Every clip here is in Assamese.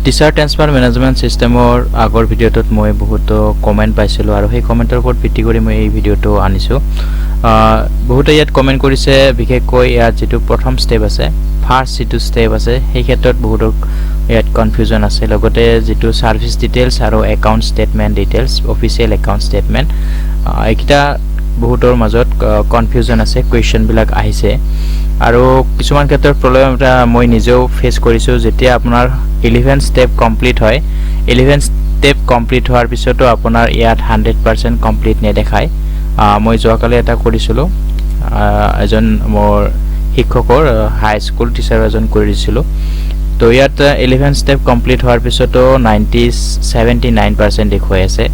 টিচাৰ ট্ৰান্সফাৰ মেনেজমেণ্ট সিস্টেমৰ আগৰ ভিডিঅ'টোত মই বহুত কমেন্ট পাইছিলোঁ আৰু সেই কমেন্টৰ ওপৰত ভিত্তি কৰি মই এই ভিডিঅ'টো আনিছোঁ বহুতে ইয়াত কমেন্ট কৰিছে বিশেষকৈ ইয়াত যেটো প্ৰথম স্টেপ আছে ফাৰ্স্ট যেটো স্টেপ আছে সেই ক্ষেত্ৰত বহুত ইয়াত কনফিউজন আছে লগতে যেটো সাৰ্ভিস ডিটেইলছ আৰু account statement details official account statement এইকিটা বহুতৰ মাজত কনফিউজন আছে কোৱেশ্চন বিলাক আহিছে আৰু কিছুমান ক্ষেত্ৰত প্ৰবলেম এটা মই নিজেও ফেস কৰিছো যেতিয়া আপোনাৰ 11 step complete হয় 11 step complete হোৱাৰ পিছতো আপোনাৰ ইয়াত 100% complete নেদেখায় মই যোৱাকালি এটা কৰিছিলো এজন মোৰ শিক্ষকৰ হাই স্কুল টিচাৰ এজন কৰিছিলো তো ইয়াত 11 step complete হোৱাৰ পিছতো 79% দেখুৱাই আছে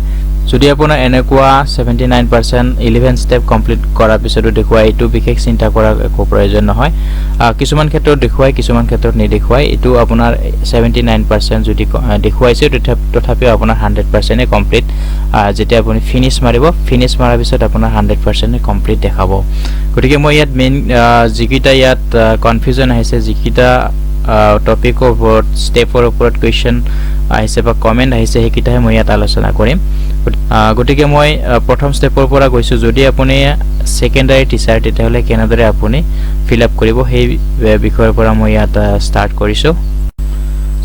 যদি আপোনাৰ এনেকুৱা 79% 11 step complete কৰাৰ পিছতো দেখুৱাই এটো বিশেষ চিন্তা কৰাৰ একো প্ৰয়োজন নহয় কিছুমান ক্ষেত্ৰত দেখুৱাই কিছুমান ক্ষেত্ৰত নেদেখুৱাই এটো আপোনাৰ 79% যদি দেখুৱাইছে তথাপিও আপোনাৰ 100% এ কমপ্লিট যেতিয়া আপুনি ফিনিশ মাৰিব ফিনিশ মাৰাৰ পিছত আপোনাৰ 100% এ কমপ্লিট দেখাব গতিকে মই ইয়াত মেইন যিকিটা ইয়াত কনফিউজন আহিছে যিকিটা টপিকৰ ওপৰত ষ্টেপৰ ওপৰত কোৱেশ্চন আহিছে বা কমেন্ট আহিছে হেকিটাহে মই ইয়াত আলোচনা কৰিম গতিকে মই প্ৰথম ষ্টেপৰ পৰা গৈছো যদি আপুনি সেকেন্ডাৰী টিচাৰ তেতিয়াহলে কেনেদৰে আপুনি ফিল আপ কৰিব সেই বিষয়ৰ পৰা মই ইয়াত ষ্টাৰ্ট কৰিছো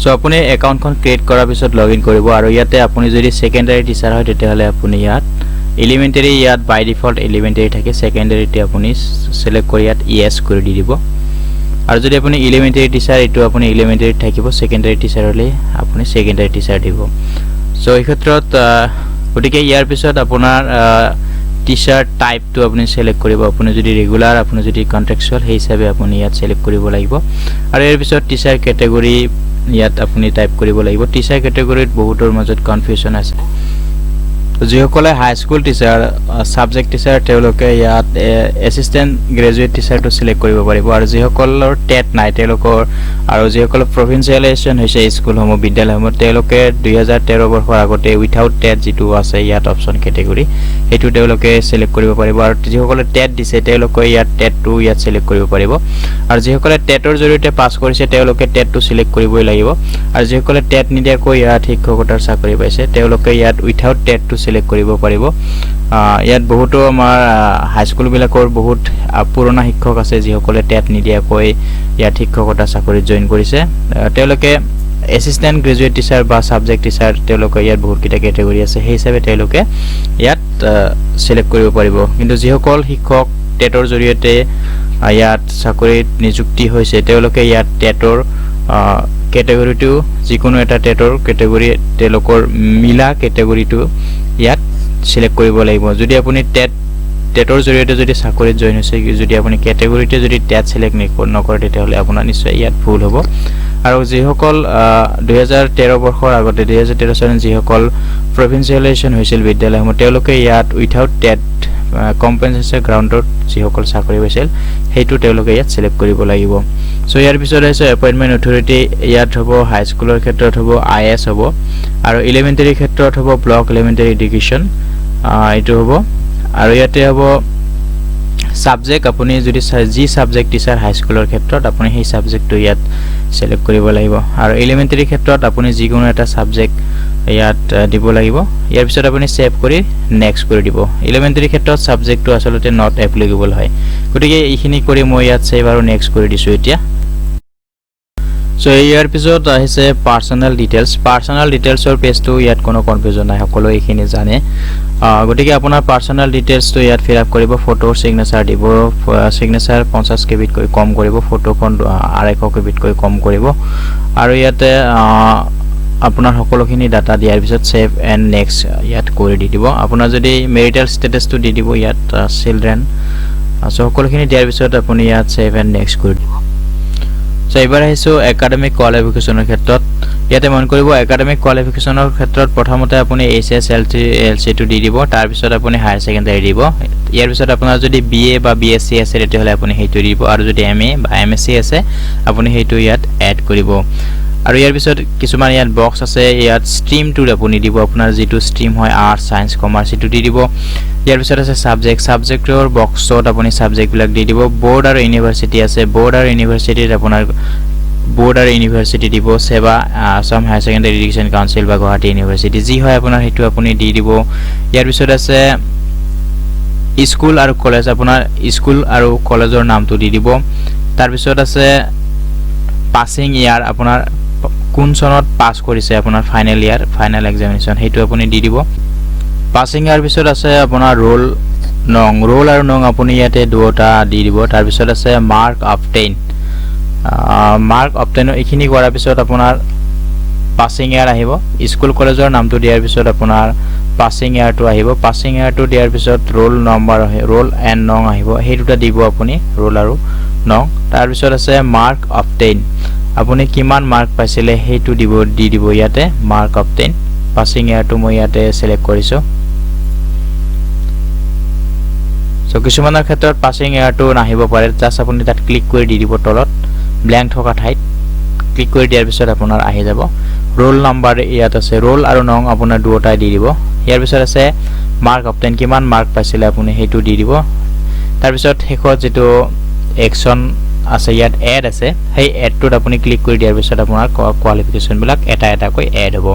সো আপুনি একাউণ্টখন ক্ৰিয়েট কৰাৰ পিছত লগইন কৰিব আৰু ইয়াতে আপুনি যদি সেকেন্ডাৰী টিচাৰ হয় তেতিয়াহলে আপুনি ইয়াত এলিমেন্টাৰী ইয়াত বাই ডিফল্ট এলিমেন্টাৰী থাকে সেকেন্ডাৰীতে আপুনি সিলেক্ট কৰি ইয়াত ইয়েস কৰি দি দিব আৰু যদি আপুনি এলিমেন্টাৰী টিচাৰ এটো আপুনি এলিমেন্টাৰী থাকিব সেকেন্ডাৰী টিচাৰ হলে আপুনি সেকেন্ডাৰী টিচাৰ দিব সো এই ক্ষেত্ৰত গটিকে ইয়াৰ পিছত আপোনাৰ টিচাৰ টাইপটো আপুনি সিলেক্ট কৰিব আপুনি যদি ৰেগুলাৰ আপুনি যদি কন্ট্ৰাকচুয়াল সেই হিচাপে আপুনি ইয়াত সিলেক্ট কৰিব লাগিব আৰু ইয়াৰ পিছত টিচাৰ ক্যাটেগৰী ইয়াত আপুনি টাইপ কৰিব লাগিব টিচাৰ ক্যাটেগৰীত বহুতৰ মাজত কনফিউজন আছে যিসকলে হাই স্কুল টিচাৰ সাবজেক্ট টিচাৰ তেওঁলোকে ইয়াত এসিস্ট্যান্ট গ্ৰেজুৱেট টিচাৰটো সিলেক্ট কৰিব পাৰিব আৰু যিসকলৰ টেট নাই তেওঁলোকৰ আৰু যিসকল প্ৰভিন্সিয়েলাইজেশন হৈছে স্কুলসমূহ বিদ্যালয়সমূহ তেওঁলোকে 2013 বৰ্ষৰ আগতে উইথাউট টেট যেটো আছে ইয়াত অপচন ক্যাটেগৰী হেতু তেওঁলোকে সিলেক্ট কৰিব পাৰিব আৰু যিসকলে টেট দিছে তেওঁলোকে ইয়াত টেটটো ইয়াত সিলেক্ট কৰিব পাৰিব আৰু যিসকলে টেটৰ জৰিয়তে পাস কৰিছে তেওঁলোকে টেটটো সিলেক্ট কৰিবই লাগিব আৰু যিসকলে টেট নিদিয়াকৈ ইয়াত শিক্ষকতাৰ চাকৰি পাইছে তেওঁলোকে ইয়াত উইথাউট টেটটো সিলেক্ট কৰিব পাৰিব ইয়াত বহুতো আমাৰ হাই স্কুল বিলাকৰ বহুত পুৰণা শিক্ষক আছে যিসকলে টেট নিদিয়াকৈ ইয়াত শিক্ষকতা চাকৰিত জয়েন কৰিছে তেওঁলোকে এসিস্ট্যান্ট গ্ৰেজুৱেট টিচাৰ বা সাবজেক্ট টিচাৰ তেওঁলোকে ইয়াত বহুত কিটা ক্যাটেগৰী আছে সেই হিচাপে তেওঁলোকে ইয়াত সিলেক্ট কৰিব পাৰিব কিন্তু যিসকল শিক্ষক টেটৰ জৰিয়তে ইয়াত চাকৰিত নিযুক্তি হৈছে তেওঁলোকে ইয়াত টেটৰ ক্যাটেগৰীটো যিকোনো এটা টেটৰ ক্যাটেগৰী তেওঁলোকৰ মিলা ক্যাটেগৰীটো ইয়াত সিলেক্ট কৰিব লাগিব যদি আপুনি টেটৰ জৰিয়তে যদি চাকৰিত জয়েন হৈছে যদি আপুনি ক্যাটেগৰীতে যদি টেট সিলেক্ট নকৰে তেতিয়াহলে আপোনাৰ নিশ্চয় ইয়াত ভুল হ'ব আৰু যিসকল 2013 বৰ্ষৰ আগতে 2013 চনত যিসকল প্ৰভিন্সিয়েলাইজেশন হৈছিল বিদ্যালয়সমূহ তেওঁলোকে ইয়াত উইথাউট টেট কম্পেনসেশন গ্ৰাউণ্ডত যিসকল চাকৰি হৈছিল হেতু তেওঁলোকে ইয়াত সিলেক্ট কৰিব লাগিব সো ইয়াৰ পিছত আছে এপইন্টমেন্ট অথৰিটি ইয়াত হ'ব হাই স্কুলৰ ক্ষেত্ৰত হ'ব আইএস হ'ব আৰু এলিমেন্টাৰী ক্ষেত্ৰত হ'ব ব্লক এলিমেন্টাৰী এডুকেশন এটো হ'ব আৰু ইয়াতে হ'ব সাবজেক্ট আপুনি যদি জি সাবজেক্ট টিচাৰ হাই স্কুলৰ ক্ষেত্ৰত আপুনি সেই সাবজেক্টটো ইয়াত সিলেক্ট কৰিব লাগিব আৰু এলিমেন্টাৰী ক্ষেত্ৰত আপুনি যিকোনো এটা সাবজেক্ট ইয়াত দিব লাগিব ইয়াৰ পিছত আপুনি সেভ কৰি নেক্সট কৰি দিব এলিমেন্টাৰী ক্ষেত্ৰত সাবজেক্টটো আসলতে নট এপ্লিকেবল হয় গতিকে এইখিনি কৰি মই ইয়াত সেভ আৰু নেক্সট কৰি দিছো এতিয়া সো ইয়াৰ পিছত আহিছে পাৰ্সোনাল ডিটেইলছৰ পেজটো ইয়াত কোনো কনফিউজন নাই সকলো এইখিনি জানে গতিকে আপোনাৰ পাৰ্সোনাল ডিটেইলছটো ইয়াত ফিল আপ কৰিব ফটো সিগনেচাৰ দিব সিগনেচাৰ 50 কেবিত কৈ কম কৰিব ফটোখন 250 কেবিত কৈ কম কৰিব আৰু ইয়াতে আপোনাৰ সকলোখিনি ডাটা দিয়াৰ পিছত সেভ এন্ড নেক্সট ইয়াত কৰি দিব আপোনাৰ যদি মেৰিটাল ষ্টেটাসটো দি দিব ইয়াত চিলড্ৰেন সকলোখিনি দিয়াৰ পিছত আপুনি ইয়াত সেভ এন্ড নেক্সট কৰি দিব সো এবাৰ আহিছো একাডেমিক কোৱালিফিকেশনৰ ক্ষেত্ৰত ইয়াতে মন কৰিব একাডেমিক কোৱালিফিকেশনৰ ক্ষেত্ৰত প্ৰথমতে আপুনি HSLC2 দি দিব তাৰ পিছত আপুনি হায়াৰ সেকেন্ডাৰী দিব ইয়াৰ পিছত আপোনাৰ যদি BA বা BSc আছে তেতিয়াহলে আপুনি হেতু দিব আৰু যদি MA বা MSc আছে আপুনি হেতু ইয়াত এড কৰিব আৰু ইয়াৰ পিছত কিছুমান ইয়াত বক্স আছে ইয়াত স্ট্ৰীম টু আপুনি দিব আপোনাৰ যেটো স্ট্ৰীম হয় আৰ্টস সায়েন্স কমাৰ্স এটো দি দিব ইয়াৰ পিছত আছে সাবজেক্টৰ বক্সত আপুনি সাবজেক্ট বিলাক দি দিব বোৰ্ড আৰু ইউনিভাৰ্সিটি আছে বোৰ্ড আৰু ইউনিভাৰ্সিটিত আপোনাৰ বোৰ্ড আৰু ইউনিভাৰ্চিটি দিব সেৱা Assam higher secondary education council বা গুৱাহাটী ইউনিভাৰ্চিটি যি হয় আপোনাৰ হেতু আপুনি দি দিব ইয়াৰ পিছত আছে স্কুল আৰু কলেজ আপোনাৰ স্কুল আৰু কলেজৰ নামটো দি দিব তাৰ পিছত আছে পাসিং ইয়াৰ আপোনাৰ কোন চনত পাস কৰিছে আপোনাৰ ফাইনাল ইয়াৰ ফাইনাল এক্সামিনেশন হেতু আপুনি দি দিব পাসিং ইয়াৰ পিছত আছে আপোনাৰ ৰোল আৰু নং আপুনি ইয়াতে দুটা দি দিব তাৰ পিছত আছে মাৰ্ক অবটেইন এইখিনি কৰাৰ পিছত আপোনাৰ পাসিং ইয়াৰ আহিব স্কুল কলেজৰ নামটো দিয়াৰ পিছত আপোনাৰ পাসিং ইয়াৰটো আহিব পাসিং ইয়াৰটো দিয়াৰ পিছত ৰোল এণ্ড নং আহিব সেই দুটা দিব আপুনি ৰোল আৰু নং তাৰ পিছত আছে মাৰ্ক অবটেইন আপুনি কিমান মাৰ্ক পাইছিলে হেতু দি দিব ইয়াতে মাৰ্ক অবটেইন পাসিং ইয়াৰটো মই ইয়াতে সিলেক্ট কৰিছো সো কিছুমানৰ ক্ষেত্ৰত পাসিং ইয়াৰটো নাহিব পাৰে জাস্ট আপুনি তাত ক্লিক কৰি দি দিব তলত ব্ল্যাঙ্ক থকা ঠাইত ক্লিক কৰি দিয়াৰ পিছত আপোনাৰ আহি যাব ৰোল নাম্বাৰ ইয়াত আছে ৰোল আৰু নং আপোনাৰ দুটাই দি দিব ইয়াৰ পিছত আছে মাৰ্ক অবটেইন কিমান মাৰ্ক পাইছিলে আপুনি হেতু দি দিব তাৰ পিছত হেকত যেটো একশন আছে ইয়াত এড আছে সেই এডটোত আপুনি ক্লিক কৰি দিয়াৰ পিছত আপোনাৰ কোৱালিফিকেশন বিলাক এটা এটা কৈ এড হ'ব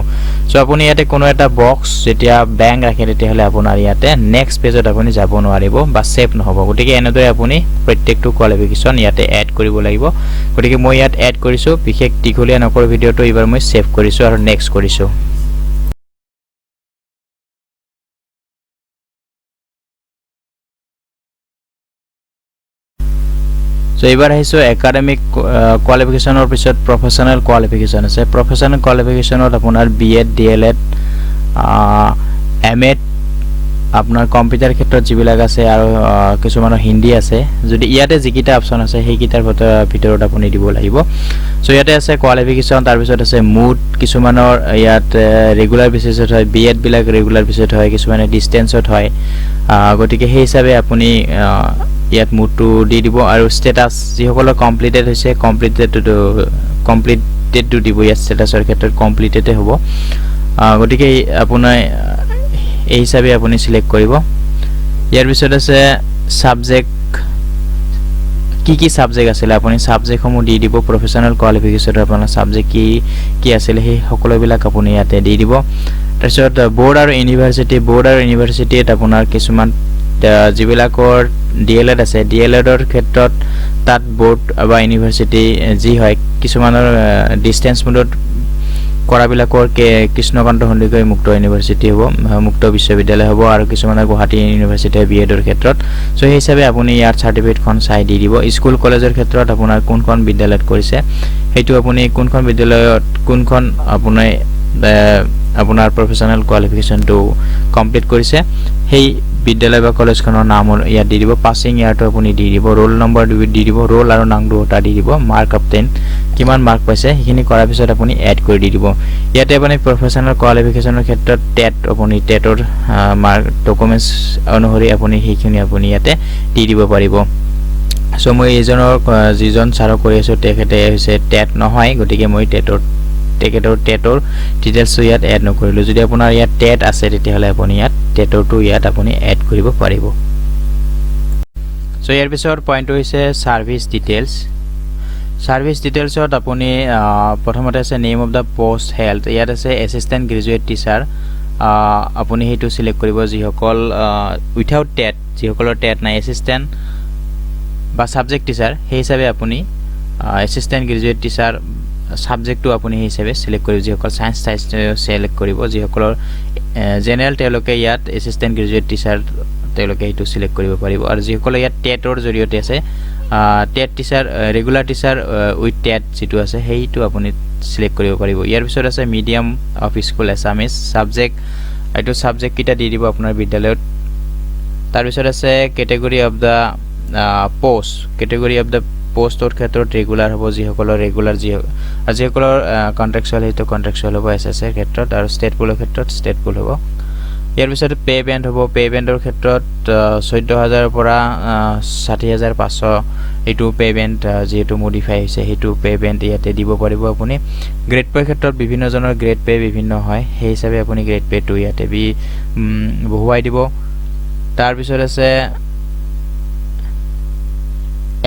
সো আপুনি ইয়াতে কোনো এটা বক্স যেতিয়া ব্যাঙ্ক ৰাখে তেতিয়াহলে আপোনাৰ ইয়াতে নেক্সট পেজত আপুনি যাব নোৱাৰিব বা সেভ নহব গতিকে এনেদৰে আপুনি প্ৰত্যেকটো কোৱালিফিকেশন ইয়াতে এড কৰিব লাগিব গতিকে মই ইয়াত এড কৰিছো বিশেষ দীঘলীয়া নকৰ ভিডিওটো এবাৰ মই সেভ কৰিছো আৰু নেক্সট কৰিছো So এবাৰ আহিছো একাডেমিক কোৱালিফিকেশনৰ পিছত প্ৰফেশনাল কোৱালিফিকেশন আছে প্ৰফেশনাল কোৱালিফিকেশনত আপোনাৰ বিএড ডিএলএড এমএড আপোনাৰ কম্পিউটাৰ ক্ষেত্ৰত যিবিলাক আছে আৰু কিছুমানৰ হিন্দী আছে যদি ইয়াতে যিকিটা অপচন আছে সেইকিটাৰ ভিতৰত আপুনি দিব লাগিব সো ইয়াতে আছে কোৱালিফিকেশন তাৰ পিছত আছে মুড কিছুমানৰ ইয়াত ৰেগুলাৰ বেসিছত হয় বিএড বিলাক ৰেগুলাৰ বেসিছত হয় কিছুমানে ডিসটেন্সত হয় গতিকে সেই হিচাপে আপুনি ইয়াত মুডটো দি দিব আৰু স্ট্যাটাস যিসকলৰ কমপ্লিটেড হৈছে কমপ্লিটেড টু দিব ইয়াত স্ট্যাটাসৰ ক্ষেত্ৰত কমপ্লিটেড হ'ব গতিকে আপোনাৰ এই হিচাপে আপুনি সিলেক্ট কৰিব ইয়াৰ পিছত আছে সাবজেক্ট কি সাবজেক্ট আছিল আপুনি সাবজেক্ট সমূহ দি দিব প্ৰফেশনাল কোৱালিফিকেশনৰ আপোনাৰ সাবজেক্ট কি আছিল সেই সকলোবিলাক আপুনি ইয়াতে দি দিব তাৰপিছত বোৰ্ড আৰু ইউনিভাৰ্চিটিত আপোনাৰ কিছুমান যিবিলাকৰ ডিএলএড আছে ডিএলএডৰ ক্ষেত্ৰত তাত বোৰ্ড বা ইউনিভাৰ্চিটি যি হয় কিছুমানৰ ডিসটেন্স মোডত কৰাবিলাকৰ কৃষ্ণকান্ত সন্দিকৈ মুক্ত ইউনিভাৰ্চিটি হ'ব মুক্ত বিশ্ববিদ্যালয় হ'ব আৰু কিছুমানৰ গুৱাহাটী ইউনিভাৰ্চিটি বিএডৰ ক্ষেত্ৰত সো সেই হিচাপে আপুনি ইয়াৰ সাৰ্টিফিকেটখন চাই দি দিব স্কুল কলেজৰ ক্ষেত্ৰত আপোনাৰ কোনখন বিদ্যালয়ত কৰিছে হেতু আপুনি কোনখন বিদ্যালয়ত কোনখন আপোনাৰ প্ৰফেশনাল কোৱালিফিকেশনটো কমপ্লিট কৰিছে সেই বিদ্যালয় বা কলেজখনৰ নাম ইয়াত দি দিব পাসিং ইয়াৰটো আপুনি দি দিব ৰোল নম্বৰ দি দিব ৰোল আৰু নং দুটা দি দিব মাৰ্ক অবটেইন কিমান মাৰ্ক পাইছে সেইখিনি কৰাৰ পিছত আপুনি এড কৰি দি দিব ইয়াতে আপুনি প্ৰফেশনাল কোৱালিফিকেশনৰ ক্ষেত্ৰত টেট আপুনি টেটৰ মাৰ্ক ডকুমেন্টস অনুসৰি আপুনি সেইখিনি আপুনি ইয়াতে দি দিব পাৰিব সো মই এজনৰ যিজন ছাৰ কৰি আছো তেখেতে হৈছে টেট নহয় গতিকে মই টেটৰ ডিটেইলস ইয়াত এড নকৰিলো যদি আপোনাৰ ইয়াত টেট আছে তেতিয়াহলে আপুনি ইয়াত টেটৰটো ইয়াত আপুনি এড কৰিব পাৰিব সো ইয়াৰ পিছৰ পইণ্ট হৈছে সাৰ্ভিস ডিটেইলছত আপুনি প্ৰথমতে আছে name of the post health ইয়াত আছে এসিস্ট্যান্ট গ্ৰেজুৱেট টিচাৰ আপুনি হেতু সিলেক্ট কৰিব যিসকল উইথাউট টেট যিসকলৰ টেট নাই এসিস্ট্যান্ট বা সাবজেক্ট টিচাৰ সেই হিচাপে আপুনি এসিস্ট্যান্ট গ্ৰেজুৱেট টিচাৰ সাবজেক্টটো আপুনি হিচাপে সিলেক্ট কৰিব যিসকল সায়েন্স সিলেক্ট কৰিব যিসকলৰ জেনাৰেল তেওঁলোকে ইয়াত এসিস্ট্যান্ট গ্ৰেজুৱেট টিচাৰ তেওঁলোকে হেতু সিলেক্ট কৰিব পাৰিব আৰু যিসকল ইয়াত টেটৰ জৰিয়তে আছে TET teacher regular teacher with TET যেটো আছে হেইটো আপুনি সিলেক্ট কৰিব পাৰিব ইয়াৰ পিছত আছে medium of school Assamese subject এটো সাবজেক্ট কিটা দি দিব আপোনাৰ বিদ্যালয়ত তাৰ পিছত আছে ক্যাটেগৰি অফ দা পোষ্টৰ ক্ষেত্ৰত ৰেগুলাৰ হ'ব যিসকলৰ ৰেগুলাৰ যিসকলৰ কন্ট্ৰাকচুৱেল হেতু কন্ট্ৰাকচুৱেল হ'ব এসএছৰ ক্ষেত্ৰত আৰু ষ্টেট পুলৰ ক্ষেত্ৰত ষ্টেট পুল হ'ব ইয়াৰ পিছত পে বেণ্ড হ'ব পে বেণ্ডৰ ক্ষেত্ৰত 14000 ৰ পৰা 60500 এটো পে বেণ্ড যেটো মডিফাই হৈছে হেতু পে বেণ্ড ইয়াতে দিব পাৰিব আপুনি গ্ৰেড পে ক্ষেত্ৰত বিভিন্ন জনৰ গ্ৰেড পে বিভিন্ন হয় সেই হিচাপে আপুনি গ্ৰেড পে টো ইয়াতে বহুৱাই দিব তাৰ পিছত আছে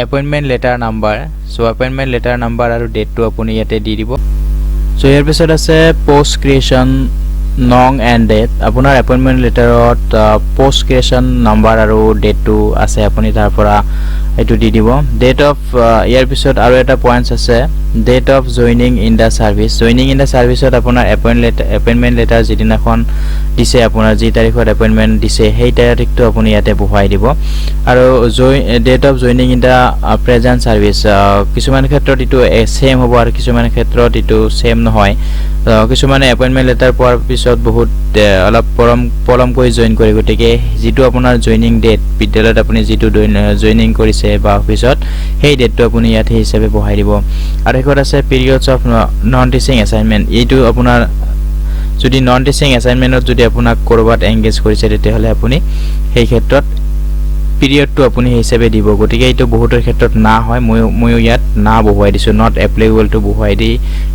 appointment letter number so appointment letter number আৰু ডেটটো আপুনি ইয়াতে দি দিব সো ইয়াৰ পিছত আছে পোষ্ট ক্ৰিয়েচন নং এণ্ড ডেট আপোনাৰ এপইন্টমেন্ট লেটাৰত পোষ্ট ক্ৰিয়েচন নাম্বাৰ আৰু ডেটটো আছে আপুনি তাৰ পৰা এটো দি দিব ডেট অফ ইয়াৰ পিছত আৰু এটা পইণ্টছ আছে date of joining in the service joining in the সাৰ্ভিসত আপোনাৰ এপইন্টমেন্ট লেটাৰ যিদিনাখন দিছে আপোনাৰ যি তাৰিখত এপইন্টমেন্ট দিছে সেই তাৰিখটো আপুনি ইয়াতে বহুৱাই দিব আৰু date of joining in the present service কিছুমান ক্ষেত্ৰত ইটো সেম হ'ব আৰু কিছুমান ক্ষেত্ৰত ইটো সেম নহয় কিছুমানে এপইন্টমেন্ট লেটাৰ পোৱাৰ পিছত বহুত অলপ পলমকৈ জয়েন কৰে গতিকে যেটো আপোনাৰ জয়নিং ডেট বিদ্যালয়ত আপুনি যেটো জয়নিং কৰিছে বা অফিসত সেই ডেটটো আপুনি ইয়াতে হিচাপে বহাই দিব আৰু এখন আছে পিৰিয়ডস অফ নন টিচিং অ্যাসাইনমেন্ট এইটো আপোনাৰ যদি নন টিচিং অ্যাসাইনমেন্টত যদি আপোনাক কৰবাত এংগেজ কৰিছে তেতিয়াহলে আপুনি সেই ক্ষেত্ৰত পিৰিয়ডটো আপুনি হিচাপে দিব গতিকে এইটো বহুতৰ ক্ষেত্ৰত না হয় মই ইয়াত না বহুৱাই দিছো নট এপ্লিকেবল টু বহুৱাই দি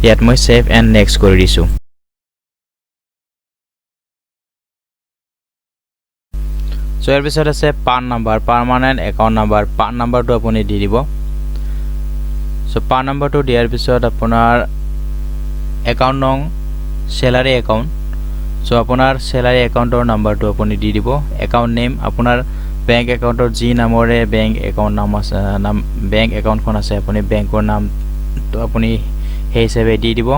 ইয়াত মই সেভ এণ্ড নেক্সট কৰি দিছো সো ইয়াৰ পিছত আছে পান নাম্বাৰ পাৰ্মানেন্ট একাউন্ট নাম্বাৰ পান নাম্বাৰটো আপুনি দি দিব সো পান নাম্বাৰটো দিয়াৰ পিছত আপোনাৰ একাউন্ট নং স্যালাৰি একাউন্ট সো আপোনাৰ স্যালাৰি একাউন্টৰ নাম্বাৰটো আপুনি দি দিব একাউন্ট নেম আপোনাৰ বেংক একাউন্টৰ যি নামৰে বেংক একাউন্ট নাম আছে বেংক একাউন্টখন আছে আপুনি বেংকৰ নামটো আপুনি সেই হিচাপে দি দিব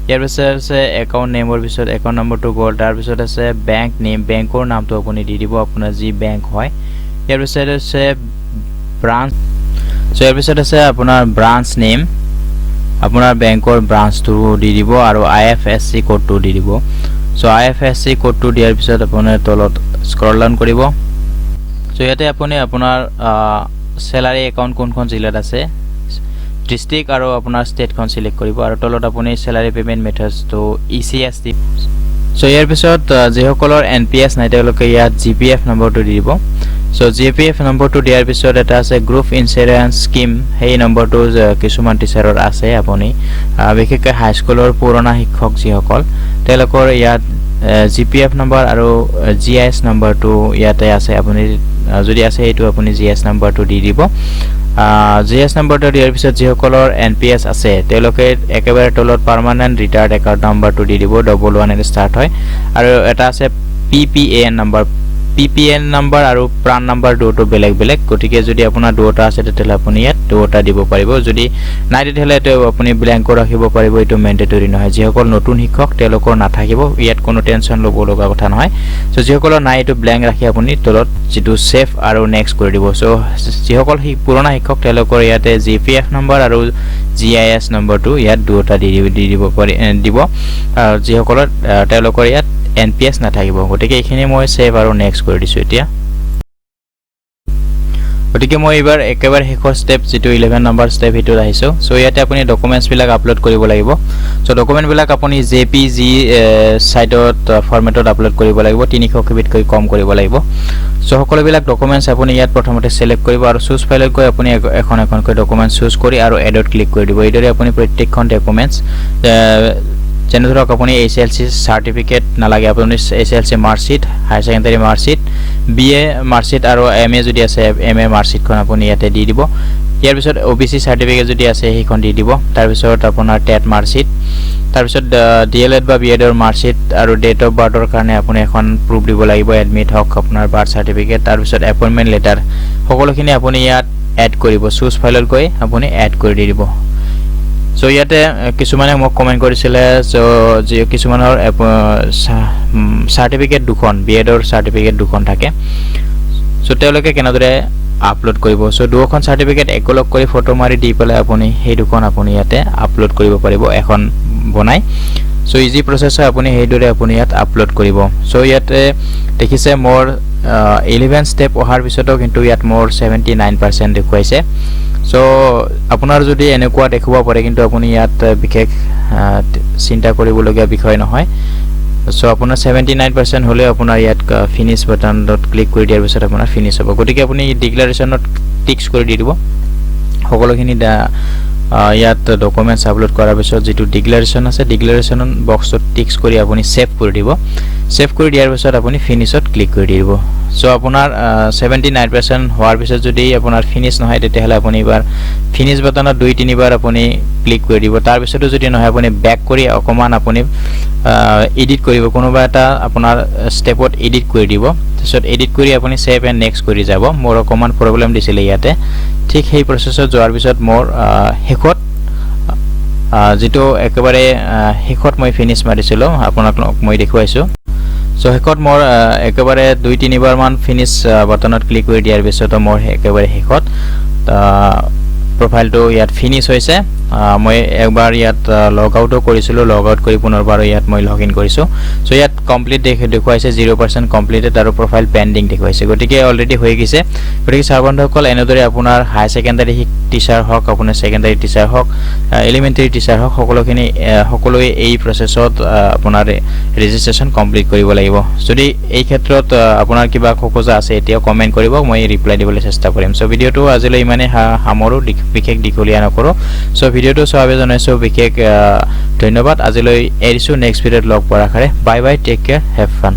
ইয়াৰ পিছত আছে একাউন্ট নেমৰ পিছত একাউন্ট নম্বৰটো গল তাৰ পিছত আছে বেংক নেম বেংকৰ নামটো আপুনি দি দিব আপোনাৰ যি বেংক হয় ইয়াৰ পিছত আছে ব্ৰাঞ্চ সো ইয়াৰ পিছত আছে আপোনাৰ ব্ৰাঞ্চ নেম আপোনাৰ বেংকৰ ব্ৰাঞ্চটো দি দিব আৰু IFSC কোডটো দি দিব সো IFSC কোডটো দিয়াৰ পিছত আপুনি তলত স্ক্ৰল ডাউন কৰিব সো ইয়াতে আপুনি আপোনাৰ স্যালাৰি একাউন্ট কোনখন জিলাত আছে ডিস্ট্ৰিক্ট আৰু আপোনাৰ ষ্টেটখন সিলেক্ট কৰিব আৰু তলত আপুনি স্যালাৰি পেমেন্ট মেথডছ তো ECS দি সো ইয়াৰ পিছত যেসকলৰ NPS নাই তেওঁলোকে ইয়াত GPF নম্বৰটো দি দিব সো GPF নম্বৰটো দিয়াৰ পিছত এটা আছে গ্ৰুপ ইনস্যুৰেন্স স্কিম সেই নম্বৰটো কিছুমান টিচাৰৰ আছে আপুনি বিশেষকৈ হাই স্কুলৰ পুৰণা শিক্ষক যিসকল তেওঁলোকৰ ইয়াত GPF নম্বৰ আৰু GIS নম্বৰটো ইয়াতে আছে আপুনি যদি আছে এইটো আপুনি GIS নম্বৰটো দি দিব GIS নম্বৰটো দিয়াৰ পিছত যিসকলৰ NPS আছে তেওঁলোকে একেবাৰে তলত পাৰ্মানেন্ট ৰিটায়াৰ্ড একাউন্ট নম্বৰটো দি দিব 11 এ ষ্টাৰ্ট হয় আৰু এটা আছে PPAN নম্বৰ PPN নম্বৰ আৰু প্ৰাণ নম্বৰ দুটো বেলেগ বেলেগ গতিকে যদি আপোনাৰ দুটা আছে তেতিয়াহলে আপুনি ইয়াত দুটা দিব পাৰিব যদি নাই তেতিয়াহলে এটো আপুনি ব্ল্যাঙ্ক ৰাখিব পাৰিব এটো ম্যান্ডেটৰি নহয় যিসকল নতুন শিক্ষক তেওঁলোকৰ নাথাকিব ইয়াত কোনো টেনচন ল'ব লগা কথা নহয় সো যিসকলৰ নাই এটো ব্ল্যাঙ্ক ৰাখি আপুনি তলত যেটো সেভ আৰু নেক্সট কৰি দিব সো যিসকল পুৰণা শিক্ষক তেওঁলোকৰ ইয়াতে GPF নম্বৰ আৰু GIS নম্বৰটো ইয়াত দুটা দি দিব পাৰি দিব যিসকলৰ তেওঁলোকৰ ইয়াত NPS নাথাকিব গতিকে এইখিনি মই সেভ আৰু নেক্সট কৰি দিছো এতিয়া গতিকে মই এবাৰ একেবাৰে শেষৰ স্টেপ যেটো 11 নম্বৰ স্টেপ হিটো আহিছো সো ইয়াতে আপুনি ডকুমেন্টছ বিলাক আপলোড কৰিব লাগিব সো ডকুমেন্ট বিলাক আপুনি JPG সাইটত ফৰমেটত আপলোড কৰিব লাগিব 300 KBতকৈ কম কৰিব লাগিব সো সকলো বিলাক ডকুমেন্টছ আপুনি ইয়াত প্ৰথমতে সিলেক্ট কৰিব আৰু চুজ ফাইলত গৈ আপুনি এখন এখনকৈ ডকুমেন্ট চুজ কৰি আৰু এডত ক্লিক কৰি দিব এইদৰে আপুনি প্ৰত্যেকখন ডকুমেন্টছ যেনে ধৰক আপুনি SLC সাৰ্টিফিকেট নালাগে আপুনি SLC marksheet higher secondary marksheet BA marksheet আৰু MA যদি আছে MA মাৰ্কশিটখন আপুনি ইয়াতে দি দিব ইয়াৰ পিছত OBC সাৰ্টিফিকেট যদি আছে সেইখন দি দিব তাৰ পিছত আপোনাৰ টেট মাৰ্কশিট তাৰ পিছত DLED বা BEd ৰ মাৰ্কশিট আৰু ডেট অফ বাৰ্থৰ কাৰণে আপুনি এখন প্ৰুফ দিব লাগিব এডমিট হক আপোনাৰ বাৰ্থ সাৰ্টিফিকেট তাৰ পিছত এপইন্টমেন্ট লেটাৰ সকলোখিনি আপুনি ইয়াত এড কৰিব চুজ ফাইলত গৈ আপুনি এড কৰি দি দিব সো ইয়াতে কিছুমানে মোক কমেন্ট কৰিছিলে সো যে কিছুমানৰ সাৰ্টিফিকেট দুখন BEd ৰ সাৰ্টিফিকেট দুখন থাকে সো তেওঁলোকে কেনেদৰে আপলোড কৰিব সো দুখন সাৰ্টিফিকেট একলগ কৰি ফটো মাৰি দি পেলাই আপুনি সেই দুখন আপুনি ইয়াতে আপলোড কৰিব পাৰিব এখন বনাই সো ইজি প্ৰসেস হয় আপুনি হেইদৰে আপুনি ইয়াত আপলোড কৰিব সো ইয়াতে দেখিছে মোৰ 11 স্টেপ অহাৰ পিছতো কিন্তু ইয়াত মোৰ 79% দেখুৱাইছে সো আপোনাৰ যদি এনেকুৱা দেখুৱা পৰে কিন্তু আপুনি ইয়াত বিশেষ চিন্তা কৰিবলগীয়া বিষয় নহয় সো আপোনাৰ 79% হলে আপোনাৰ ইয়াত ফিনিশ বাটনত ক্লিক কৰি দিয়াৰ পিছত আপোনাৰ ফিনিশ হ'ব গতিকে আপুনি ডিক্লাৰেচনত টিক্স কৰি দি দিব সকলোখিনি ইয়াত ডকুমেন্টছ আপলোড কৰাৰ পিছত যেটো ডিক্লাৰেচন আছে ডিক্লাৰেচন বক্সত টিক্স কৰি আপুনি সেভ কৰি দিব সেভ কৰি দিয়াৰ পিছত আপুনি ফিনিশত ক্লিক কৰি দিব সো আপোনাৰ 79% হোৱাৰ পিছত যদি আপোনাৰ ফিনিশ নহয় তেতিয়াহলে আপুনি এবাৰ ফিনিশ বাটনত 2-3 বাৰ আপুনি ক্লিক কৰি দিব তাৰ পিছতো যদি নহয় আপুনি ব্যাক কৰি অকমান আপুনি এডিট কৰিব কোনোবা এটা আপোনাৰ স্টেপত এডিট কৰি দিব তাৰপিছত এডিট কৰি আপুনি সেভ এণ্ড নেক্সট কৰি যাব মোৰ অকমান প্ৰবলেম দিছিল ইয়াতে ঠিক সেই প্ৰসেছত যোৱাৰ পিছত মোৰ হেকত যেটো একেবাৰে হেকত মই ফিনিশ মাৰিছিলো আপোনাক মই দেখুৱাইছো সো হেকত মোৰ একেবাৰে 2-3 বাৰ মান ফিনিশ বাটনত ক্লিক কৰি দিয়াৰ পিছত মোৰ একেবাৰে হেকত প্ৰফাইলটো ইয়াত ফিনিশ হৈছে মই একবাৰ ইয়াত লগ আউটো কৰিছিলো লগ আউট কৰি পুনৰবাৰ ইয়াত মই লগ ইন কৰিছো সো ইয়াত কমপ্লিট দেখুৱাইছে 0% কমপ্লিটেড আৰু প্ৰফাইল পেন্ডিং দেখুৱাইছে গতিকে অলৰেডি হৈ গৈছে গতিকে ছাৰবন্ধসকল এনেদৰে আপোনাৰ হাই সেকেন্ডাৰী টিচাৰ হক আপোনাৰ সেকেন্ডাৰী টিচাৰ হক এলিমেন্টাৰী টিচাৰ হক সকলোৱে এই প্ৰসেছত আপোনাৰ ৰেজিষ্ট্ৰেচন কমপ্লিট কৰিব লাগিব যদি এই ক্ষেত্ৰত আপোনাৰ কিবা খোকোজা আছে এতিয়া কমেন্ট কৰিব মই ৰিপ্লাই দিবলৈ চেষ্টা কৰিম সো ভিডিওটো আজিলৈ ইমানে সামৰো বিশেষ দীঘলীয়া নকৰো সো ভিডিওটো সবে জনাইছো বিশেষ ধন্যবাদ আজিলৈ এৰিছো নেক্সট ভিডিওত লগ পোৱাৰ আশাৰে bye bye take care have fun